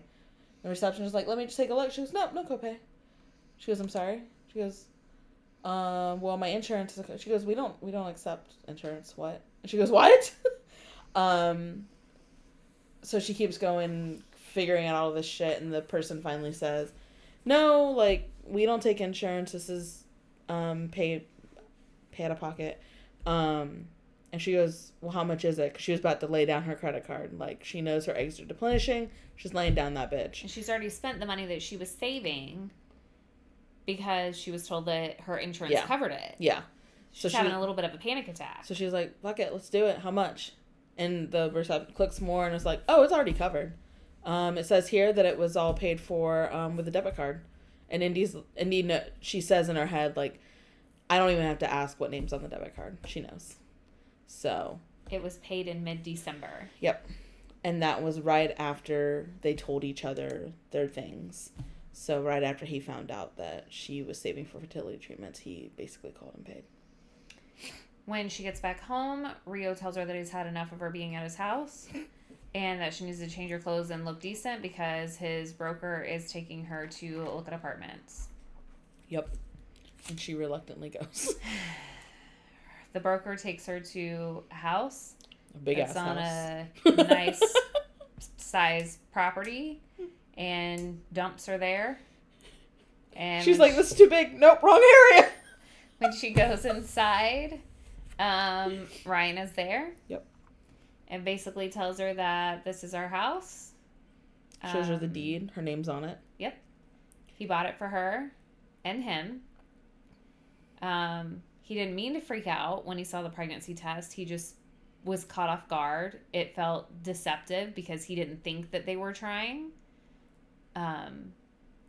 The receptionist is like, let me just take a look. She goes, no copay. She goes, I'm sorry. She goes, well, my insurance is okay. She goes, we don't accept insurance. What? And she goes, what? So she keeps going, figuring out all this shit, and the person finally says, no, like, we don't take insurance. This is pay out of pocket. And she goes, well, how much is it? Because she was about to lay down her credit card. Like, she knows her eggs are deplenishing. She's laying down that bitch. And she's already spent the money that she was saving because she was told that her insurance covered it. Yeah. She's having a little bit of a panic attack. So she's like, fuck it, let's do it. How much? And the reception clicks more and it's like, oh, it's already covered. It says here that it was all paid for with a debit card. And Indy, she says in her head, like, I don't even have to ask what name's on the debit card. She knows. So. It was paid in mid-December. Yep. And that was right after they told each other their things. So right after he found out that she was saving for fertility treatments, he basically called and paid. When she gets back home, Rio tells her that he's had enough of her being at his house and that she needs to change her clothes and look decent because his broker is taking her to look at apartments. Yep. And she reluctantly goes. The broker takes her to a house. A big-ass house. It's on a nice size property and dumps her there. And she's like, this is too big. Nope, wrong area. When she goes inside, Ryan is there. Yep. And basically tells her that this is our house. Shows her the deed. Her name's on it. Yep. He bought it for her and him. He didn't mean to freak out when he saw the pregnancy test. He just was caught off guard. It felt deceptive because he didn't think that they were trying.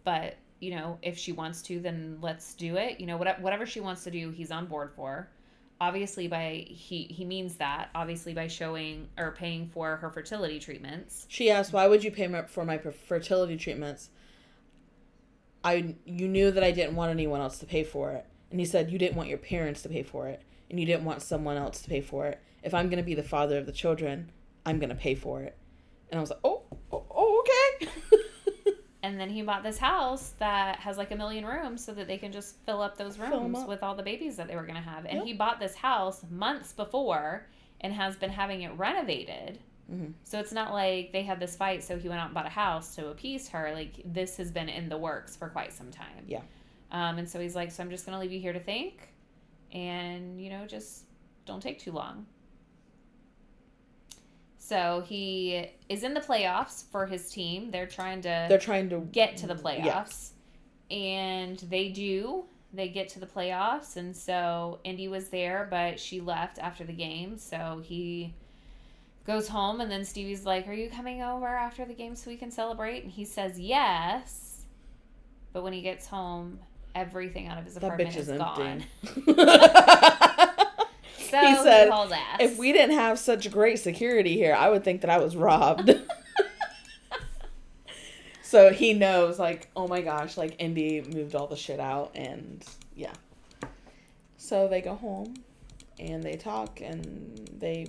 But, you know, if she wants to, then let's do it. You know, whatever she wants to do, he's on board for. Obviously, he means that, obviously, by showing or paying for her fertility treatments. She asked, why would you pay for my fertility treatments? You knew that I didn't want anyone else to pay for it. And he said, you didn't want your parents to pay for it. And you didn't want someone else to pay for it. If I'm going to be the father of the children, I'm going to pay for it. And I was like, oh okay. And then he bought this house that has like 1 million rooms so that they can just fill up those rooms with all the babies that they were going to have. And he bought this house months before and has been having it renovated. Mm-hmm. So it's not like they had this fight, so he went out and bought a house to appease her. Like, this has been in the works for quite some time. Yeah. And so he's like, so I'm just going to leave you here to think. And, you know, just don't take too long. So he is in the playoffs for his team. They're trying to get to the playoffs. Yeah. And they do. They get to the playoffs. And so Indy was there, but she left after the game. So he goes home, and then Stevie's like, are you coming over after the game so we can celebrate? And he says yes. But when he gets home, everything out of his apartment is gone. So he said, he hauls ass. If we didn't have such great security here, I would think that I was robbed. So he knows, like, oh my gosh, like, Indy moved all the shit out, and yeah. So they go home, and they talk, and they,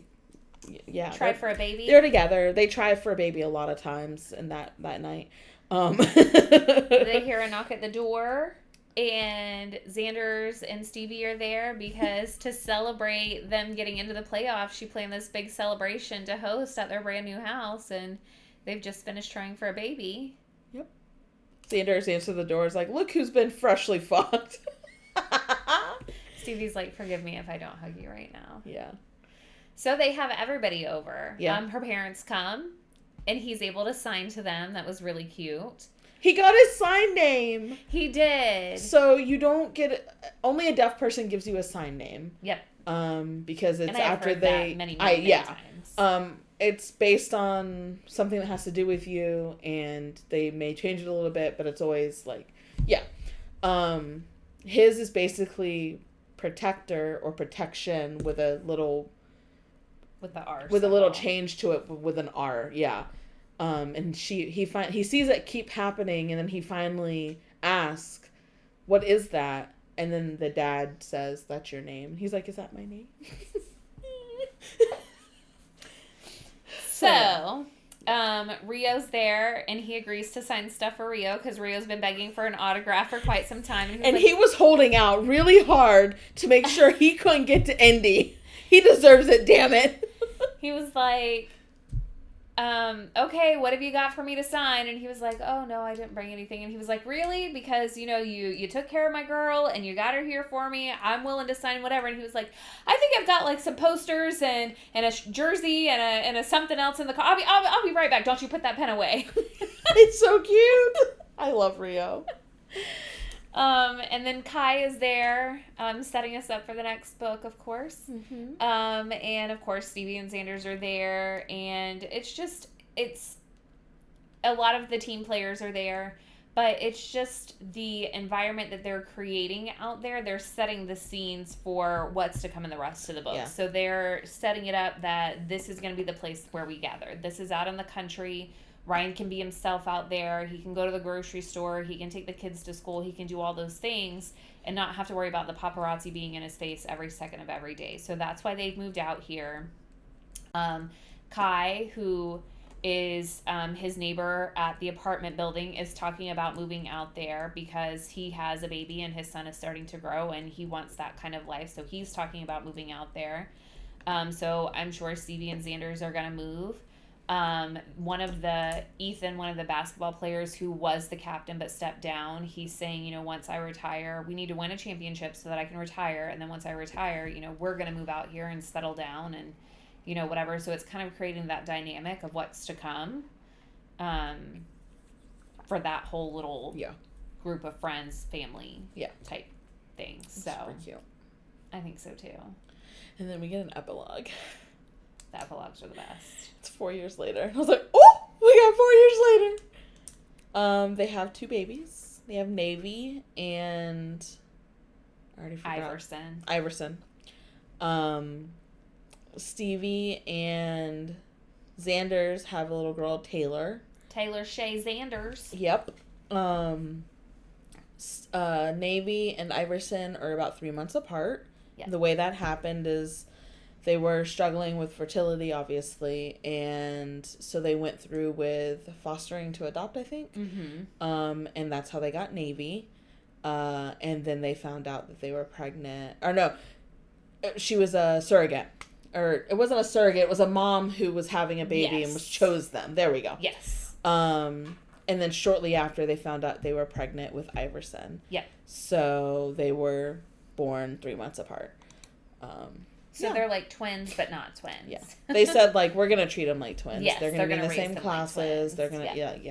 try for a baby. They're together. They try for a baby a lot of times in that night. They hear a knock at the door. And Xander's and Stevie are there because to celebrate them getting into the playoffs, she planned this big celebration to host at their brand new house, and they've just finished trying for a baby. Yep. Xander's answer the door is like, look who's been freshly fucked. Stevie's like, forgive me if I don't hug you right now. Yeah. So they have everybody over. Yeah. Her parents come, and he's able to sign to them. That was really cute. He got his sign name. He did. So you don't get... Only a deaf person gives you a sign name. Yep. Because it's and I have after heard they... that many times. It's based on something that has to do with you, and they may change it a little bit, but it's always like... Yeah. His is basically protector or protection with a little... With the R. With a little change to it with an R, yeah. And he sees it keep happening, and then he finally asks, "What is that?" And then the dad says, "That's your name." He's like, "Is that my name?" So, Rio's there, and he agrees to sign stuff for Rio because Rio's been begging for an autograph for quite some time. And he was holding out really hard to make sure he couldn't get to Indy. He deserves it, damn it. He was like, okay, what have you got for me to sign? And he was like, oh, no, I didn't bring anything. And he was like, really? Because, you took care of my girl and you got her here for me. I'm willing to sign whatever. And he was like, I think I've got like some posters and a jersey and a something else in the car. I'll be right back. Don't you put that pen away. It's so cute. I love Rio. And then Kai is there, setting us up for the next book, of course. Mm-hmm. And of course Stevie and Xanders are there, and it's a lot of the team players are there, but it's just the environment that they're creating out there. They're setting the scenes for what's to come in the rest of the book. Yeah. So they're setting it up that this is going to be the place where we gather. This is out in the country. Ryan can be himself out there. He can go to the grocery store. He can take the kids to school. He can do all those things and not have to worry about the paparazzi being in his face every second of every day. So that's why they've moved out here. Kai, who is his neighbor at the apartment building, is talking about moving out there because he has a baby and his son is starting to grow and he wants that kind of life. So he's talking about moving out there. So I'm sure Stevie and Xanders are going to move. Ethan, one of the basketball players who was the captain but stepped down, he's saying, once I retire, we need to win a championship so that I can retire. And then once I retire, we're going to move out here and settle down and, whatever. So it's kind of creating that dynamic of what's to come, for that whole little group of friends, family type thing. That's super cute. I think so too. And then we get an epilogue. The epilogues are the best. It's 4 years later. I was like, oh, we got 4 years later. They have 2 babies. They have Navy and I already forgot. Iverson. Stevie and Xanders have a little girl, Taylor. Taylor Shay Xanders. Yep. Navy and Iverson are about 3 months apart. Yep. The way that happened is they were struggling with fertility, obviously, and so they went through with fostering to adopt, I think. Mm-hmm. And that's how they got Navy. And then they found out that they were pregnant. Or no, she was a surrogate. Or it wasn't a surrogate, it was a mom who was having a baby and chose them. There we go. Yes. And then shortly after, they found out they were pregnant with Iverson. Yep. So they were born 3 months apart. So they're like twins, but not twins. Yeah. They said, like, we're going to treat them like twins. Yes, they're going to be in the same classes. Like they're going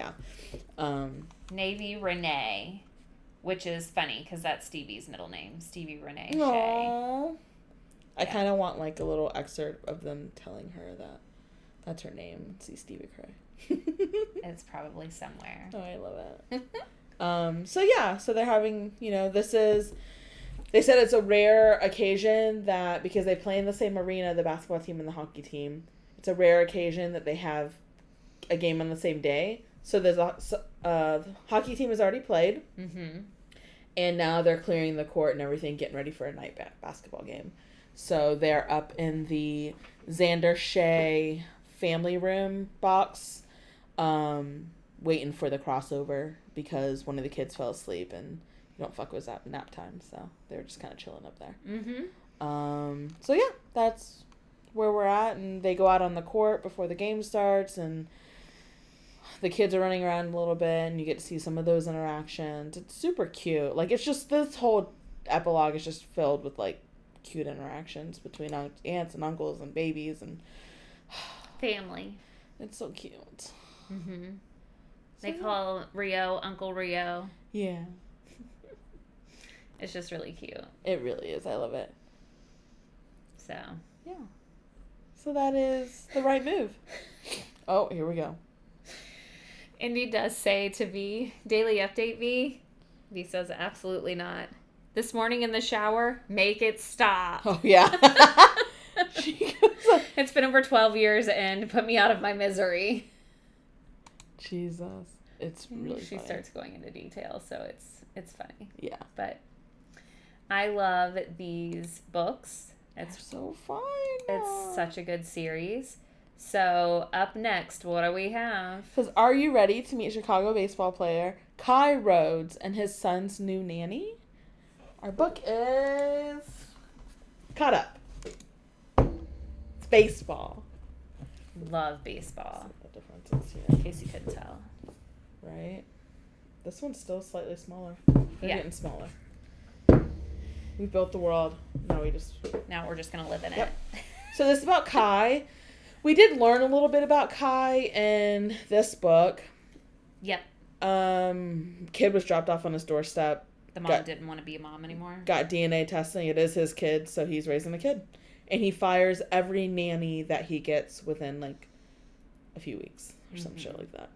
to, Navy Renee, which is funny because that's Stevie's middle name. Stevie Renee Shay. Aww. I kind of want, like, a little excerpt of them telling her that that's her name. See Stevie cry. It's probably somewhere. Oh, I love it. So they're having, they said it's a rare occasion that, because they play in the same arena, the basketball team and the hockey team, it's a rare occasion that they have a game on the same day. So the hockey team has already played. Mm-hmm. And now they're clearing the court and everything, getting ready for a night basketball game. So they're up in the Xander Shay family room box, waiting for the crossover because one of the kids fell asleep and you don't fuck with nap time, so they're just kind of chilling up there. Mm-hmm. That's where we're at, and they go out on the court before the game starts, and the kids are running around a little bit, and you get to see some of those interactions. It's super cute. Like, it's just, this whole epilogue is just filled with, like, cute interactions between aunts and uncles and babies and family. It's so cute. Mm-hmm. They call Rio Uncle Rio. Yeah. It's just really cute. It really is. I love it. So. Yeah. So that is the right move. Oh, here we go. Indy does say to V, daily update V. V says, absolutely not. This morning in the shower, make it stop. Oh, yeah. It's been over 12 years and put me out of my misery. Jesus. It's really She funny. starts going into detail, so it's funny. Yeah. But I love these books. It's so fun. It's such a good series. So up next, what do we have? Because are you ready to meet Chicago baseball player Kai Rhodes and his son's new nanny? Our book is Caught Up. It's baseball. Love baseball. What the difference is here? In case you couldn't tell. Right? This one's still slightly smaller. They're getting smaller. We built the world. Now we're just going to live in it. it. So this is about Kai. We did learn a little bit about Kai in this book. Yep. Kid was dropped off on his doorstep. The mom didn't want to be a mom anymore. Got DNA testing. It is his kid, so he's raising a kid. And he fires every nanny that he gets within, like, a few weeks or some shit like that.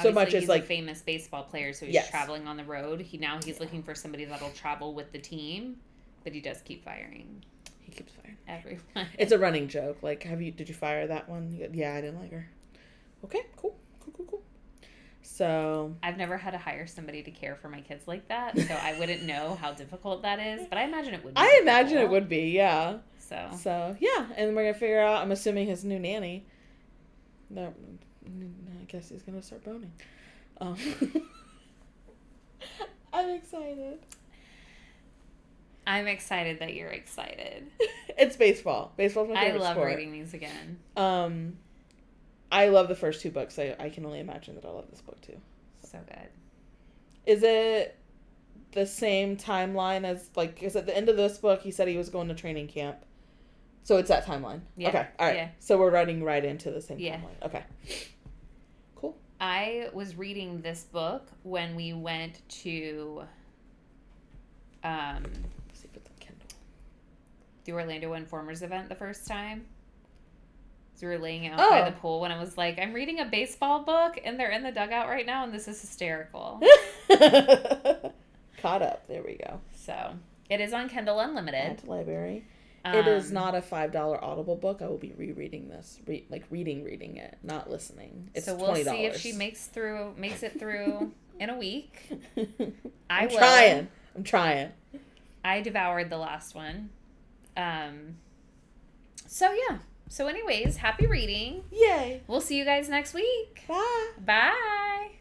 So much as, like... He's a famous baseball player, so he's traveling on the road. He's looking for somebody that'll travel with the team, but he does keep firing. He keeps firing everyone. It's a running joke. Like, did you fire that one? Yeah, I didn't like her. Okay, cool. So I've never had to hire somebody to care for my kids like that, so I wouldn't know how difficult that is, but I imagine it would be. Imagine it would be, yeah. So yeah, and we're gonna figure out, I'm assuming his new nanny. I guess he's gonna start boning. I'm excited. I'm excited that you're excited. It's baseball. Baseball's my favorite sport. I love sport. reading these again. I love the first two books. I can only imagine that I love this book too. So good. Is it the same timeline as, like, because at the end of this book he said he was going to training camp. So it's that timeline. Yeah. Okay. All right. Yeah. So we're running right into the same timeline. Okay. Cool. I was reading this book when we went to let's see if it's on Kindle. The Orlando Informers event the first time. So we were laying out by the pool when I was like, I'm reading a baseball book and they're in the dugout right now and this is hysterical. Caught Up. There we go. So it is on Kindle Unlimited. Add to library. It is not a $5 Audible book. I will be rereading this, reading it, not listening. It's $20. So we'll see if she makes it through in a week. I'm trying. I devoured the last one. So yeah. So anyways, happy reading. Yay. We'll see you guys next week. Bye. Bye.